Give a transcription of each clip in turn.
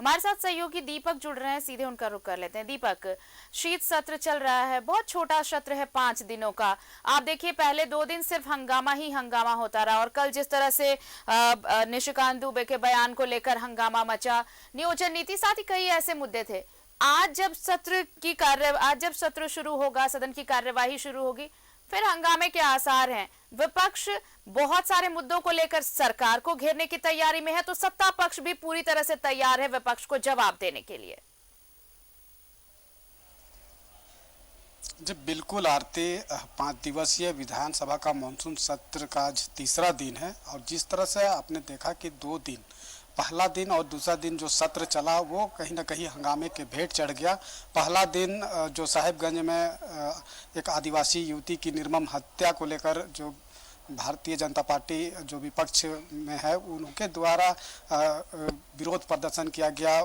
हमारे साथ सहयोगी दीपक जुड़ रहे हैं, सीधे उनका रुख कर लेते हैं। दीपक, शीत सत्र चल रहा है, बहुत छोटा सत्र है 5 दिनों का। आप देखिए, पहले 2 दिन सिर्फ हंगामा ही हंगामा होता रहा और कल जिस तरह से निशिकांत दुबे के बयान को लेकर हंगामा मचा, नियोजन नीति, साथ ही कई ऐसे मुद्दे थे। आज जब सत्र शुरू होगा, सदन की कार्यवाही शुरू होगी, फिर हंगामे के आसार हैं। विपक्ष बहुत सारे मुद्दों को लेकर सरकार को घेरने की तैयारी में है, तो सत्ता पक्ष भी पूरी तरह से तैयार है विपक्ष को जवाब देने के लिए। जी बिल्कुल आरती, 5 दिवसीय विधानसभा का मानसून सत्र का आज तीसरा दिन है और जिस तरह से आपने देखा कि 2 दिन, पहला दिन और दूसरा दिन जो सत्र चला वो कहीं ना कहीं हंगामे के भेंट चढ़ गया। पहला दिन जो साहिबगंज में एक आदिवासी युवती की निर्मम हत्या को लेकर जो भारतीय जनता पार्टी जो विपक्ष में है उनके द्वारा विरोध प्रदर्शन किया गया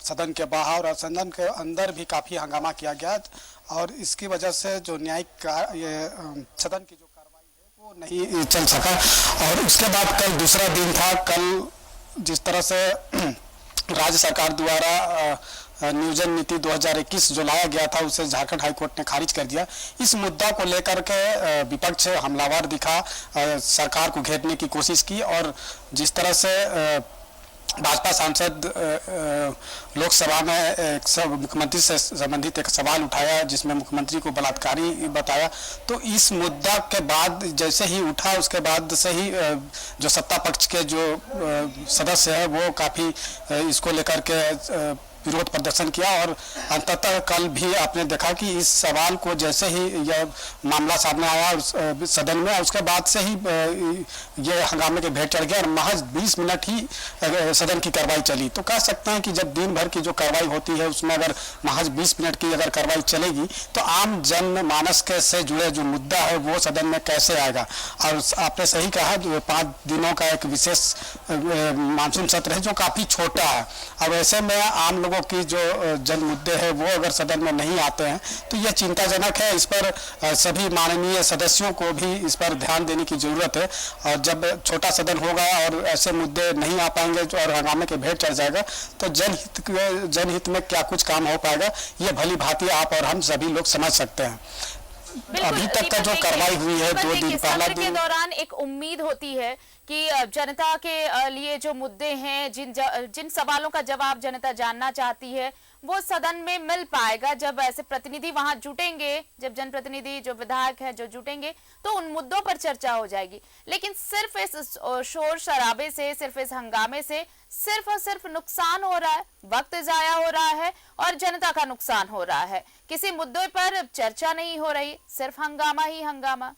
सदन के बाहर और सदन के अंदर भी काफ़ी हंगामा किया गया और इसकी वजह से जो न्यायिक सदन की जो कार्रवाई है वो नहीं चल सका। और उसके बाद कल दूसरा दिन था। कल जिस तरह से राज्य सरकार द्वारा नियोजन नीति 2021 जो लाया गया था उसे झारखंड हाईकोर्ट ने खारिज कर दिया। इस मुद्दा को लेकर के विपक्ष हमलावर दिखा, सरकार को घेरने की कोशिश की और जिस तरह से भाजपा सांसद लोकसभा में मुख्यमंत्री से संबंधित एक सवाल उठाया जिसमें मुख्यमंत्री को बलात्कारी बताया, तो इस मुद्दा के बाद जैसे ही उठा उसके बाद से ही जो सत्ता पक्ष के जो सदस्य है वो काफ़ी इसको लेकर के विरोध प्रदर्शन किया और अंततः कल भी आपने देखा कि इस सवाल को जैसे ही यह मामला सामने आया सदन में, उसके बाद से ही ये हंगामे के भेंट चढ़ गया और महज 20 मिनट ही सदन की कार्रवाई चली। तो कह सकते हैं कि जब दिन भर की जो कार्रवाई होती है उसमें अगर महज 20 मिनट की अगर कार्रवाई चलेगी तो आम जनमानस के से जुड़े जो मुद्दा है वो सदन में कैसे आएगा। और आपने सही कहा, जो 5 दिनों का एक विशेष मानसून सत्र है जो काफ़ी छोटा है। अब ऐसे में आम की जो जन मुद्दे हैं वो अगर सदन में नहीं आते हैं तो यह चिंताजनक है। इस पर सभी माननीय सदस्यों को भी इस पर ध्यान देने की जरूरत है और जब छोटा सदन होगा और ऐसे मुद्दे नहीं आ पाएंगे और हंगामे के भेंट चढ़ जाएगा तो जनहित में क्या कुछ काम हो पाएगा ये भली भांति आप और हम सभी लोग समझ सकते हैं। अभी तक का जो कार्रवाई हुई है 2 दिन, पहला दिन के दौरान एक उम्मीद होती है कि जनता के लिए जो मुद्दे हैं, जिन सवालों का जवाब जनता जानना चाहती है वो सदन में मिल पाएगा। जब ऐसे प्रतिनिधि वहां जुटेंगे, जब जनप्रतिनिधि जो विधायक है जो जुटेंगे तो उन मुद्दों पर चर्चा हो जाएगी। लेकिन सिर्फ इस शोर शराबे से, सिर्फ इस हंगामे से सिर्फ और सिर्फ नुकसान हो रहा है, वक्त जाया हो रहा है और जनता का नुकसान हो रहा है। किसी मुद्दे पर चर्चा नहीं हो रही, सिर्फ हंगामा ही हंगामा।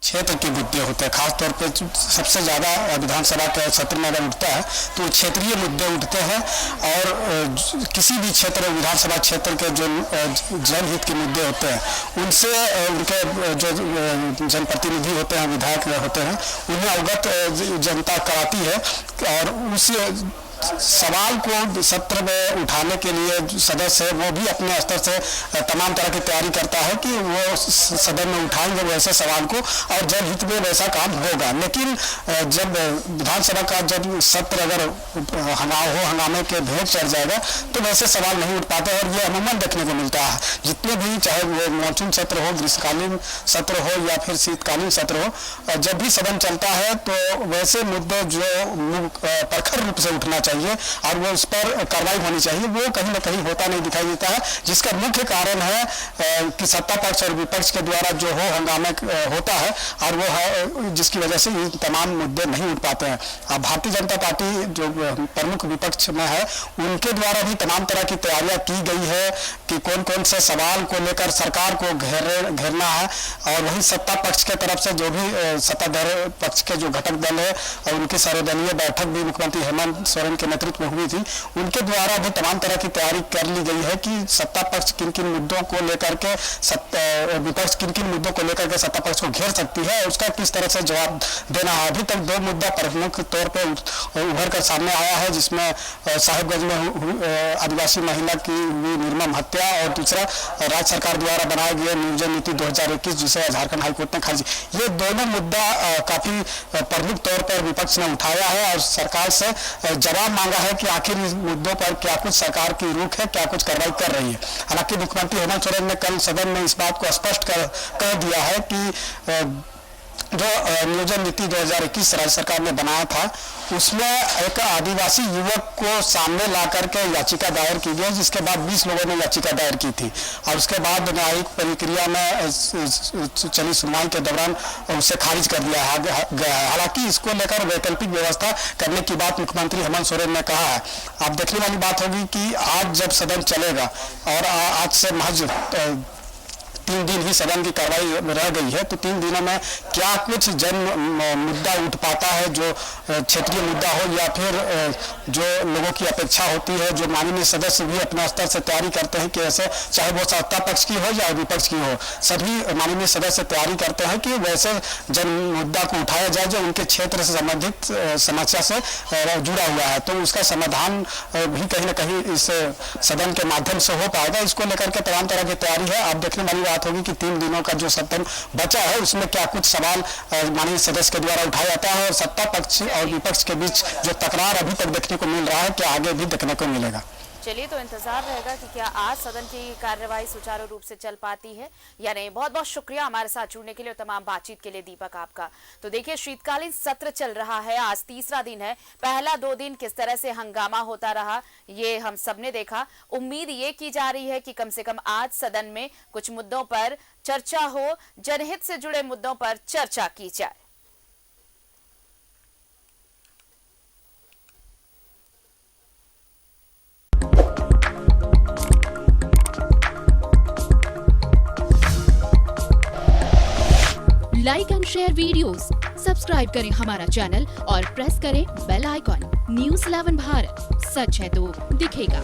क्षेत्र के मुद्दे होते हैं, खासतौर पे सबसे ज़्यादा विधानसभा के सत्र में अगर उठता है तो क्षेत्रीय मुद्दे उठते हैं और किसी भी क्षेत्र विधानसभा क्षेत्र के जो जनहित के मुद्दे होते हैं उनसे उनके जो जनप्रतिनिधि होते हैं, विधायक होते हैं, उन्हें अवगत जनता कराती है और उस सवाल को सत्र में उठाने के लिए सदस्य है वो भी अपने स्तर से तमाम तरह की तैयारी करता है कि वो सदन में उठाएंगे वैसे सवाल को और जनहित में वैसा काम होगा। लेकिन जब विधानसभा का जब सत्र अगर हंगामे के भेंट चढ़ जाएगा तो वैसे सवाल नहीं उठ पाते और ये अमूमन देखने को मिलता है। जितने भी, चाहे वो मानसून सत्र हो, ग्रीष्मकालीन सत्र हो या फिर शीतकालीन सत्र हो, जब भी सदन चलता है तो वैसे मुद्दे जो प्रखर रूप से उठना चाहिए और वो उस पर कार्रवाई होनी चाहिए वो कहीं ना कहीं होता नहीं दिखाई देता है, जिसका मुख्य कारण है कि सत्ता पक्ष और विपक्ष के द्वारा जो हो हंगामे होता है और वो है जिसकी वजह से ये तमाम मुद्दे नहीं उठ पाते हैं। अब भारतीय जनता पार्टी जो प्रमुख विपक्ष में है उनके द्वारा भी तमाम तरह की तैयारियां की गई है कि कौन कौन से सवाल को लेकर सरकार को घेरना है और वहीं सत्ता पक्ष के तरफ से जो भी सत्ताधारी पक्ष के जो घटक दल है और उनकी सर्वदलीय बैठक भी मुख्यमंत्री हेमंत सोरेन के नेतृत्व में हुई थी, उनके द्वारा भी तमाम तरह की तैयारी कर ली गई है कि सत्ता पक्ष किन किन मुद्दों को लेकर के विपक्ष किन किन मुद्दों को लेकर के सत्ता पक्ष को घेर सकती है, उसका किस तरह से जवाब देना है। अभी तक दो मुद्दा प्रमुख तौर पर उभर कर सामने आया है, जिसमें साहिबगंज में आदिवासी महिला की हुई निर्मम हत्या और दूसरा राज्य सरकार द्वारा बनाए गए नियोजन नीति 2021 जिसे झारखंड हाईकोर्ट ने खारिज। ये दोनों मुद्दा काफी प्रमुख तौर पर विपक्ष ने उठाया है और सरकार से जवाब मांगा है कि आखिर इस मुद्दों पर क्या कुछ सरकार की रुख है, क्या कुछ कार्रवाई कर रही है। हालांकि मुख्यमंत्री हेमंत सोरेन ने कल सदन में इस बात को स्पष्ट कर दिया है कि जो नियोजन नीति 2021 राज्य सरकार ने बनाया था, उसमें एक आदिवासी युवक को सामने ला करके याचिका दायर की गई, जिसके बाद 20 लोगों ने याचिका दायर की थी और उसके बाद न्यायिक प्रक्रिया में चली सुनवाई के दौरान उसे खारिज कर दिया गया है। हालांकि इसको लेकर वैकल्पिक व्यवस्था करने की बात मुख्यमंत्री हेमंत सोरेन ने कहा है। अब देखने वाली बात होगी कि आज जब सदन चलेगा और आज से महज 3 दिन ही सदन की कार्रवाई रह गई है, तो 3 दिनों में क्या कुछ जन मुद्दा उठ पाता है जो क्षेत्रीय मुद्दा हो या फिर जो लोगों की अपेक्षा होती है, जो माननीय सदस्य भी अपने स्तर से तैयारी करते हैं कि ऐसे चाहे वो सत्ता पक्ष की हो या विपक्ष की हो, सभी माननीय सदस्य तैयारी करते हैं कि वैसे जन मुद्दा को उठाया जाए जो उनके क्षेत्र से संबंधित समस्या से जुड़ा हुआ है, तो उसका समाधान भी कहीं ना कहीं इस सदन के माध्यम से हो पाएगा। इसको लेकर के तमाम तरह की तैयारी है। आप देखने वाली बात होगी कि 3 दिनों का जो सदन बचा है उसमें क्या कुछ सवाल माननीय सदस्य के द्वारा उठाया जाता है और सत्ता पक्ष और विपक्ष के बीच जो तकरार अभी तक देखने को मिल रहा है, क्या आगे भी देखने को मिलेगा। चलिए, तो इंतजार रहेगा कि क्या आज सदन की कार्यवाही सुचारू रूप से चल पाती है या नहीं। बहुत बहुत शुक्रिया हमारे साथ जुड़ने के लिए और तमाम बातचीत के लिए दीपक आपका। तो देखिए, शीतकालीन सत्र चल रहा है, आज तीसरा दिन है। पहला 2 दिन किस तरह से हंगामा होता रहा ये हम सबने देखा। उम्मीद ये की जा रही है कि कम से कम आज सदन में कुछ मुद्दों पर चर्चा हो, जनहित से जुड़े मुद्दों पर चर्चा की जाए। Like and share videos, subscribe करें हमारा चैनल और प्रेस करें बेल आइकॉन। न्यूज़ 11 भारत, सच है तो दिखेगा।